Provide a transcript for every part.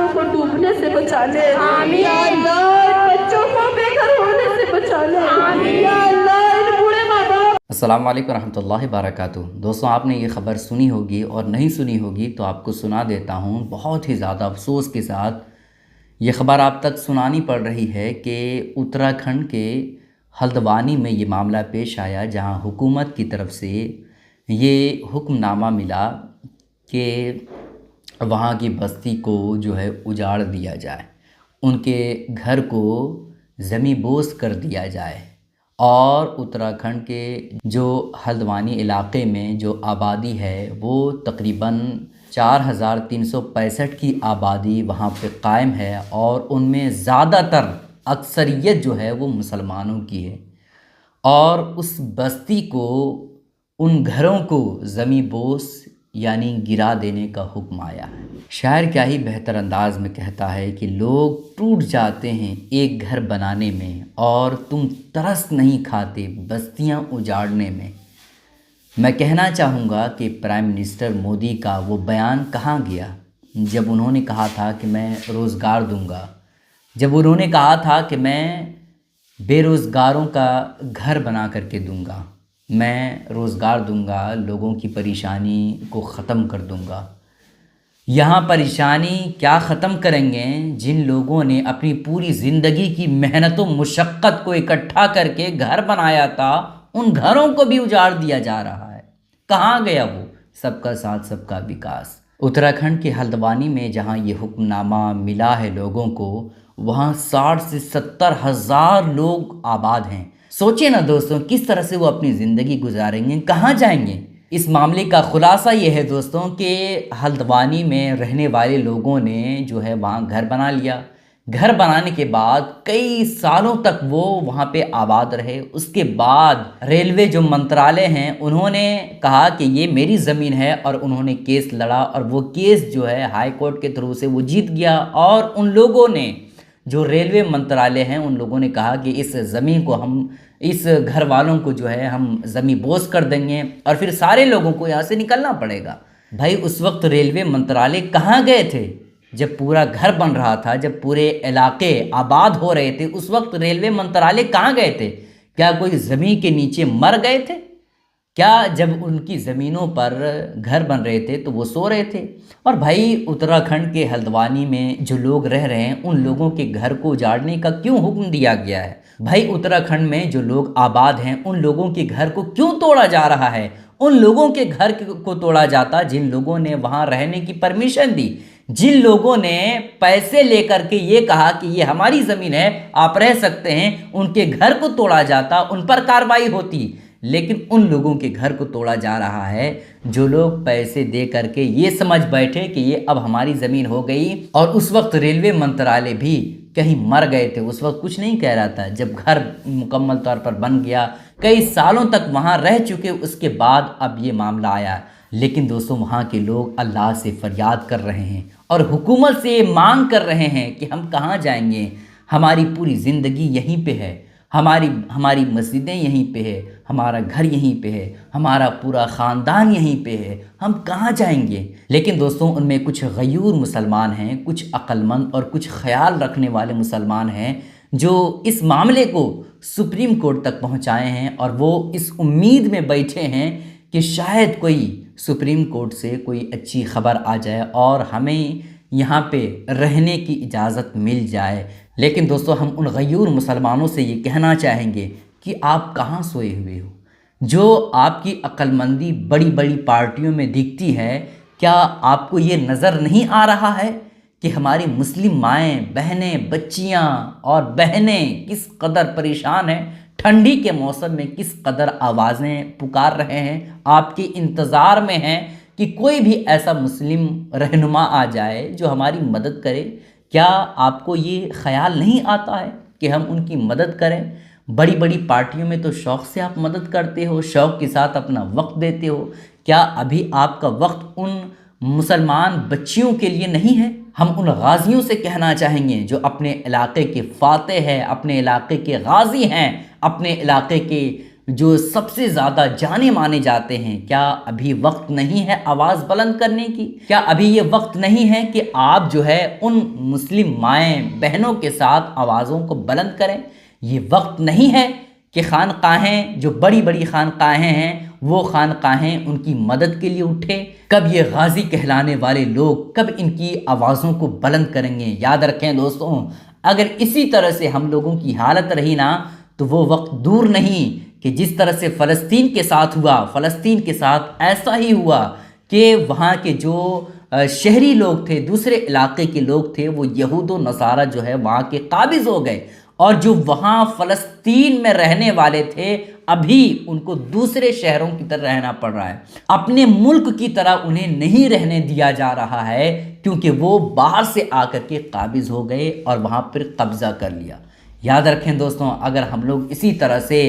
घरों को डूबने से बचा ले। या अल्लाह इन बच्चों को बेघर होने से बचा ले। या अल्लाह इन बूढ़े माँ बाप। अस्सलाम वालेकुम रहमतुल्लाहि वबरकातुहू। दोस्तों, आपने ये ख़बर सुनी होगी और नहीं सुनी होगी तो आपको सुना देता हूँ। बहुत ही ज़्यादा अफसोस के साथ ये ख़बर आप तक सुनानी पड़ रही है कि उत्तराखंड के हल्द्वानी में ये मामला पेश आया, जहाँ हुकूमत की तरफ से ये हुक्मनामा मिला कि वहाँ की बस्ती को जो है उजाड़ दिया जाए, उनके घर को ज़मीं बोस कर दिया जाए और उत्तराखंड के जो हल्द्वानी इलाक़े में जो आबादी है वो तकरीबन 4365 की आबादी वहाँ पे कायम है और उनमें ज़्यादातर अक्सरियत जो है वो मुसलमानों की है। और उस बस्ती को, उन घरों को ज़मीं बोस यानी गिरा देने का हुक्म आया है। शायर क्या ही बेहतर अंदाज में कहता है कि लोग टूट जाते हैं एक घर बनाने में और तुम तरस नहीं खाते बस्तियां उजाड़ने में। मैं कहना चाहूँगा कि प्राइम मिनिस्टर मोदी का वो बयान कहाँ गया जब उन्होंने कहा था कि मैं रोज़गार दूंगा, जब उन्होंने कहा था कि मैं बेरोज़गारों का घर बना करके दूंगा, मैं रोज़गार दूंगा, लोगों की परेशानी को ख़त्म कर दूंगा। यहाँ परेशानी क्या ख़त्म करेंगे जिन लोगों ने अपनी पूरी ज़िंदगी की मेहनत व मुशक्क़त को इकट्ठा करके घर बनाया था, उन घरों को भी उजाड़ दिया जा रहा है। कहाँ गया वो सबका साथ सबका विकास? उत्तराखंड के हल्द्वानी में जहाँ ये हुक्मनामा मिला है लोगों को, वहाँ 60 से 70 हज़ार लोग आबाद हैं। सोचिए ना दोस्तों, किस तरह से वो अपनी ज़िंदगी गुजारेंगे, कहाँ जाएंगे? इस मामले का खुलासा ये है दोस्तों कि हल्द्वानी में रहने वाले लोगों ने जो है वहाँ घर बना लिया। घर बनाने के बाद कई सालों तक वो वहाँ पे आबाद रहे। उसके बाद रेलवे जो मंत्रालय हैं उन्होंने कहा कि ये मेरी ज़मीन है और उन्होंने केस लड़ा और वो केस जो है हाई कोर्ट के थ्रू से वो जीत गया। और उन लोगों ने, जो रेलवे मंत्रालय हैं, उन लोगों ने कहा कि इस ज़मीन को हम, इस घर वालों को जो है हम ज़मीन बोस कर देंगे और फिर सारे लोगों को यहाँ से निकलना पड़ेगा। भाई उस वक्त रेलवे मंत्रालय कहाँ गए थे जब पूरा घर बन रहा था, जब पूरे इलाके आबाद हो रहे थे? उस वक्त रेलवे मंत्रालय कहाँ गए थे? क्या कोई ज़मीन के नीचे मर गए थे? क्या जब उनकी ज़मीनों पर घर बन रहे थे तो वो सो रहे थे? और भाई उत्तराखंड के हल्द्वानी में जो लोग रह रहे हैं उन लोगों के घर को उजाड़ने का क्यों हुक्म दिया गया है? भाई उत्तराखंड में जो लोग आबाद हैं उन लोगों के घर को क्यों तोड़ा जा रहा है? उन लोगों के घर को तोड़ा जाता जिन लोगों ने वहाँ रहने की परमिशन दी, जिन लोगों ने पैसे लेकर के ये कहा कि ये हमारी ज़मीन है, आप रह सकते हैं, उनके घर को तोड़ा जाता, उन पर कार्रवाई होती। लेकिन उन लोगों के घर को तोड़ा जा रहा है जो लोग पैसे दे करके ये समझ बैठे कि ये अब हमारी ज़मीन हो गई। और उस वक्त रेलवे मंत्रालय भी कहीं मर गए थे, उस वक्त कुछ नहीं कह रहा था। जब घर मुकम्मल तौर पर बन गया, कई सालों तक वहाँ रह चुके, उसके बाद अब ये मामला आया। लेकिन दोस्तों, वहाँ के लोग अल्लाह से फरियाद कर रहे हैं और हुकूमत से मांग कर रहे हैं कि हम कहाँ जाएंगे? हमारी पूरी ज़िंदगी यहीं पे है, हमारी मस्जिदें यहीं पे है, हमारा घर यहीं पे है, हमारा पूरा ख़ानदान यहीं पे है, हम कहाँ जाएंगे? लेकिन दोस्तों, उनमें कुछ गयूर मुसलमान हैं, कुछ अक्लमंद और कुछ ख्याल रखने वाले मुसलमान हैं जो इस मामले को सुप्रीम कोर्ट तक पहुँचाए हैं और वो इस उम्मीद में बैठे हैं कि शायद कोई सुप्रीम कोर्ट से कोई अच्छी खबर आ जाए और हमें यहाँ पे रहने की इजाज़त मिल जाए। लेकिन दोस्तों, हम उन गयूर मुसलमानों से ये कहना चाहेंगे कि आप कहाँ सोए हुए हो? जो आपकी अक्लमंदी बड़ी बड़ी पार्टियों में दिखती है, क्या आपको ये नज़र नहीं आ रहा है कि हमारी मुस्लिम माएँ, बहनें, बच्चियाँ और बहनें किस कदर परेशान हैं? ठंडी के मौसम में किस कदर आवाज़ें पुकार रहे हैं, आपके इंतज़ार में हैं कि कोई भी ऐसा मुस्लिम रहनुमा आ जाए जो हमारी मदद करे। क्या आपको ये ख्याल नहीं आता है कि हम उनकी मदद करें? बड़ी बड़ी पार्टियों में तो शौक़ से आप मदद करते हो, शौक़ के साथ अपना वक्त देते हो। क्या अभी आपका वक्त उन मुसलमान बच्चियों के लिए नहीं है? हम उन गाज़ियों से कहना चाहेंगे जो अपने इलाके के फ़ातेह हैं, अपने इलाके के गाज़ी हैं, अपने इलाके के جو سب سے زیادہ جانے مانے جاتے ہیں، کیا ابھی وقت نہیں ہے آواز بلند کرنے کی؟ کیا ابھی یہ وقت نہیں ہے کہ آپ جو ہے ان مسلم مائیں بہنوں کے ساتھ آوازوں کو بلند کریں؟ یہ وقت نہیں ہے کہ خانقاہیں، جو بڑی بڑی خانقاہیں ہیں، وہ خانقاہیں ان کی مدد کے لیے اٹھے؟ کب یہ غازی کہلانے والے لوگ کب ان کی آوازوں کو بلند کریں گے؟ یاد رکھیں دوستوں، اگر اسی طرح سے ہم لوگوں کی حالت رہی نا تو وہ وقت دور نہیں کہ جس طرح سے فلسطین کے ساتھ ہوا، فلسطین کے ساتھ ایسا ہی ہوا کہ وہاں کے جو شہری لوگ تھے، دوسرے علاقے کے لوگ تھے، وہ یہود و نصارہ جو ہے وہاں کے قابض ہو گئے، اور جو وہاں فلسطین میں رہنے والے تھے ابھی ان کو دوسرے شہروں کی طرح رہنا پڑ رہا ہے، اپنے ملک کی طرح انہیں نہیں رہنے دیا جا رہا ہے، کیونکہ وہ باہر سے آ کر کے قابض ہو گئے اور وہاں پر قبضہ کر لیا۔ یاد رکھیں دوستوں، اگر ہم لوگ اسی طرح سے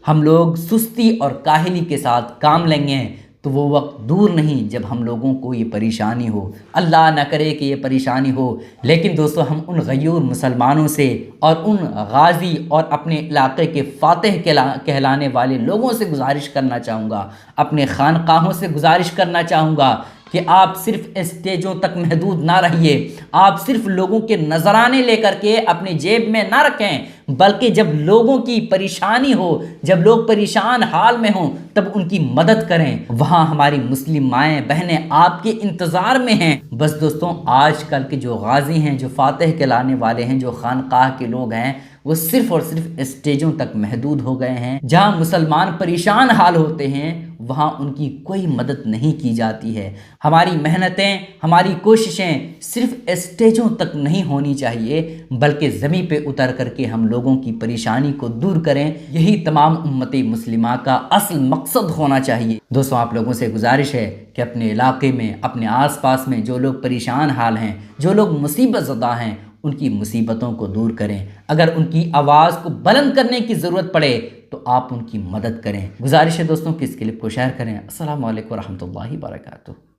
ہم لوگ سستی اور کاہلی کے ساتھ کام لیں گے تو وہ وقت دور نہیں جب ہم لوگوں کو یہ پریشانی ہو۔ اللہ نہ کرے کہ یہ پریشانی ہو، لیکن دوستو ہم ان غیور مسلمانوں سے اور ان غازی اور اپنے علاقے کے فاتح کہلانے والے لوگوں سے گزارش کرنا چاہوں گا، اپنے خانقاہوں سے گزارش کرنا چاہوں گا کہ آپ صرف اسٹیجوں تک محدود نہ رہیے، آپ صرف لوگوں کے نذرانے لے کر کے اپنی جیب میں نہ رکھیں، بلکہ جب لوگوں کی پریشانی ہو، جب لوگ پریشان حال میں ہوں، تب ان کی مدد کریں۔ وہاں ہماری مسلم مائیں بہنیں آپ کے انتظار میں ہیں۔ بس دوستوں، آج کل کے جو غازی ہیں، جو فاتح کہلانے والے ہیں، جو خانقاہ کے لوگ ہیں، وہ صرف اور صرف اسٹیجوں تک محدود ہو گئے ہیں۔ جہاں مسلمان پریشان حال ہوتے ہیں وہاں ان کی کوئی مدد نہیں کی جاتی ہے۔ ہماری محنتیں، ہماری کوششیں صرف اسٹیجوں تک نہیں ہونی چاہیے، بلکہ زمین پہ اتر کر کے ہم لوگوں کی پریشانی کو دور کریں۔ یہی تمام امت مسلمہ کا اصل مقصد ہونا چاہیے۔ دوستوں، آپ لوگوں سے گزارش ہے کہ اپنے علاقے میں، اپنے آس پاس میں جو لوگ پریشان حال ہیں، جو لوگ مصیبت زدہ ہیں، ان کی مصیبتوں کو دور کریں۔ اگر ان کی آواز کو بلند کرنے کی ضرورت پڑے تو آپ ان کی مدد کریں۔ گزارش ہے دوستوں کہ اس کلپ کو شیئر کریں۔ السلام علیکم ورحمۃ اللہ وبرکاتہ۔